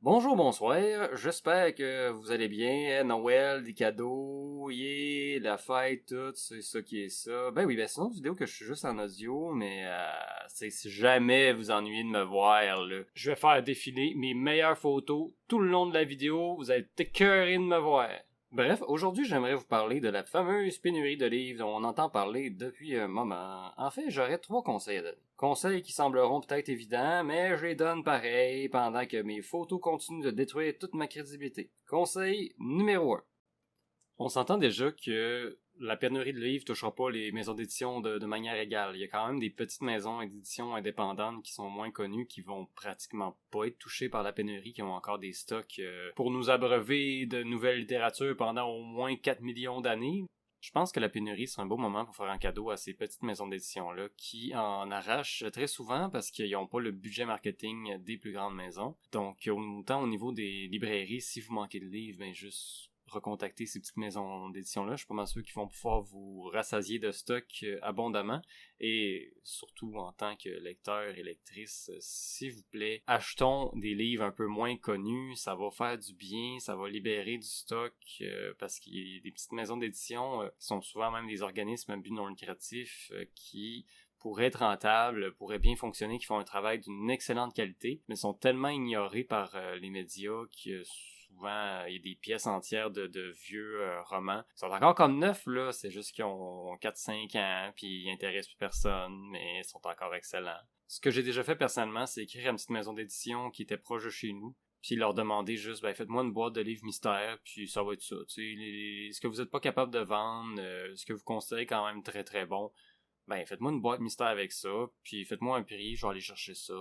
Bonjour, bonsoir, j'espère que vous allez bien. Noël, des cadeaux, yeah, la fête, tout, c'est ça qui est ça. Ben oui, ben sinon, vidéo que je suis juste en audio, mais si jamais vous ennuyez de me voir, là, je vais faire défiler mes meilleures photos tout le long de la vidéo, vous allez être écœurés de me voir. Bref, aujourd'hui, j'aimerais vous parler de la fameuse pénurie de livres dont on entend parler depuis un moment. En fait, j'aurais 3 conseils à donner. Conseils qui sembleront peut-être évidents, mais je les donne pareil pendant que mes photos continuent de détruire toute ma crédibilité. Conseil numéro 1. On s'entend déjà que la pénurie de livres touchera pas les maisons d'édition de manière égale. Il y a quand même des petites maisons d'édition indépendantes qui sont moins connues, qui vont pratiquement pas être touchées par la pénurie, qui ont encore des stocks pour nous abreuver de nouvelles littératures pendant au moins 4 millions d'années. Je pense que la pénurie, c'est un beau moment pour faire un cadeau à ces petites maisons d'édition-là qui en arrachent très souvent parce qu'ils n'ont pas le budget marketing des plus grandes maisons. Donc, autant au niveau des librairies, si vous manquez de livres, ben juste recontacter ces petites maisons d'édition-là. Je suis pas mal sûr qu'ils vont pouvoir vous rassasier de stock abondamment. Et surtout, en tant que lecteur et lectrice, s'il vous plaît, achetons des livres un peu moins connus. Ça va faire du bien, ça va libérer du stock parce qu'il y a des petites maisons d'édition qui sont souvent même des organismes à but non lucratif qui pourraient être rentables, pourraient bien fonctionner, qui font un travail d'une excellente qualité, mais sont tellement ignorés par les médias que souvent, il y a des pièces entières de vieux romans. Ils sont encore comme neufs, là. C'est juste qu'ils ont 4-5 ans, puis ils intéressent plus personne, mais ils sont encore excellents. Ce que j'ai déjà fait personnellement, c'est écrire à une petite maison d'édition qui était proche de chez nous, puis leur demander juste, ben faites-moi une boîte de livres mystères, puis ça va être ça. Tu sais, ce que vous êtes pas capable de vendre, ce que vous considérez quand même très très bon, ben faites-moi une boîte mystère avec ça, puis faites-moi un prix, je vais aller chercher ça,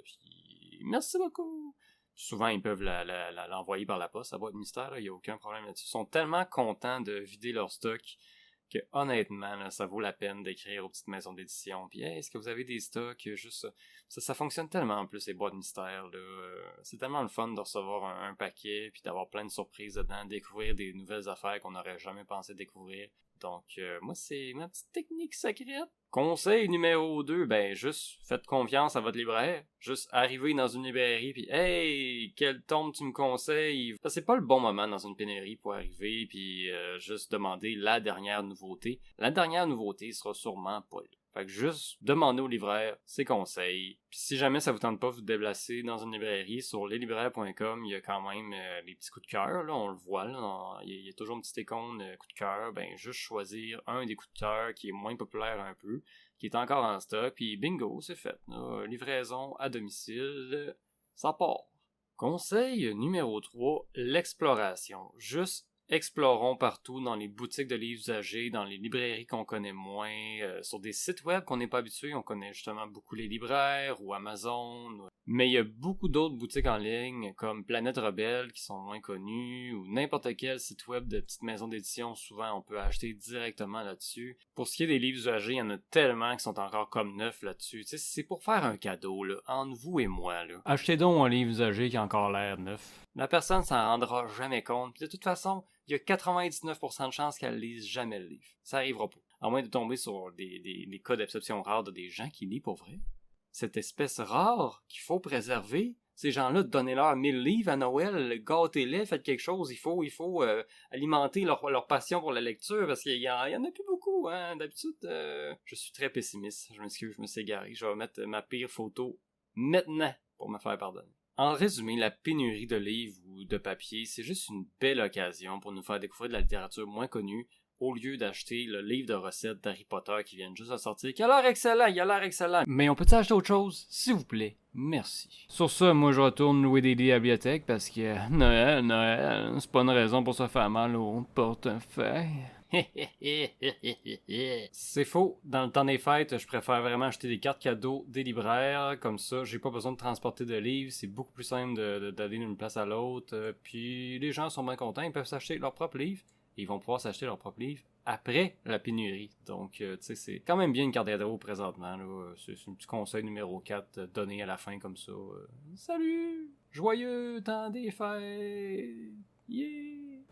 puis merci beaucoup. Souvent, ils peuvent l'envoyer par la poste, la boîte mystère, il n'y a aucun problème là-dessus. Ils sont tellement contents de vider leur stock que honnêtement, là, ça vaut la peine d'écrire aux petites maisons d'édition. Puis, hey, est-ce que vous avez des stocks? Juste ça fonctionne tellement en plus, les boîtes mystères. Là. C'est tellement le fun de recevoir un paquet, puis d'avoir plein de surprises dedans, découvrir des nouvelles affaires qu'on n'aurait jamais pensé découvrir. Donc, moi, c'est ma petite technique secrète. Conseil numéro 2, ben, juste faites confiance à votre libraire. Juste arriver dans une librairie, puis hey, quel tome tu me conseilles? Ça, c'est pas le bon moment dans une pénurie pour arriver, puis juste demander la dernière nouveauté. La dernière nouveauté sera sûrement pas là. Fait que juste demandez au libraire ses conseils. Puis si jamais ça vous tente pas de vous déplacer dans une librairie, sur leslibraires.com, il y a quand même les petits coups de cœur, là, on le voit, là, il y a toujours une petite icône coup de cœur, ben juste choisir un des coups de cœur qui est moins populaire un peu, qui est encore en stock, puis bingo, c'est fait. Là, livraison à domicile, ça part. Conseil numéro 3, l'exploration. Juste explorons partout dans les boutiques de livres usagés, dans les librairies qu'on connaît moins, sur des sites web qu'on n'est pas habitué. On connaît justement beaucoup les libraires ou Amazon. Mais il y a beaucoup d'autres boutiques en ligne comme Planète Rebelle qui sont moins connues ou n'importe quel site web de petite maison d'édition. Souvent, on peut acheter directement là-dessus. Pour ce qui est des livres usagés, il y en a tellement qui sont encore comme neufs là-dessus. Tu sais, c'est pour faire un cadeau, là, entre vous et moi. Là. Achetez donc un livre usagé qui a encore l'air neuf. La personne s'en rendra jamais compte. Puis de toute façon, il y a 99% de chances qu'elle lise jamais le livre. Ça arrivera pas. À moins de tomber sur des cas d'exception rares de des gens qui lisent pour vrai. Cette espèce rare qu'il faut préserver, ces gens-là, donnez-leur 1000 livres à Noël, gâtez-les, faites quelque chose, il faut alimenter leur passion pour la lecture, parce qu'il y en a plus beaucoup, hein. D'habitude, je suis très pessimiste, je m'excuse, je me suis égaré, je vais mettre ma pire photo maintenant pour me faire pardonner. En résumé, la pénurie de livres ou de papier, c'est juste une belle occasion pour nous faire découvrir de la littérature moins connue, au lieu d'acheter le livre de recettes d'Harry Potter qui vient juste de sortir, qui a l'air excellent, il a l'air excellent. Mais on peut acheter autre chose, s'il vous plaît? Merci. Sur ça, moi je retourne louer des livres à la bibliothèque parce que Noël, c'est pas une raison pour se faire mal au portefeuille. C'est faux. Dans le temps des fêtes, je préfère vraiment acheter des cartes cadeaux des libraires. Comme ça, j'ai pas besoin de transporter de livres. C'est beaucoup plus simple d'aller d'une place à l'autre. Puis les gens sont bien contents. Ils peuvent s'acheter leurs propres livres. Et ils vont pouvoir s'acheter leurs propres livres après la pénurie. Donc, tu sais, c'est quand même bien une carte cadeau présentement. Là. C'est un petit conseil numéro 4 donné à la fin comme ça. Salut! Joyeux temps des fêtes! Yeah!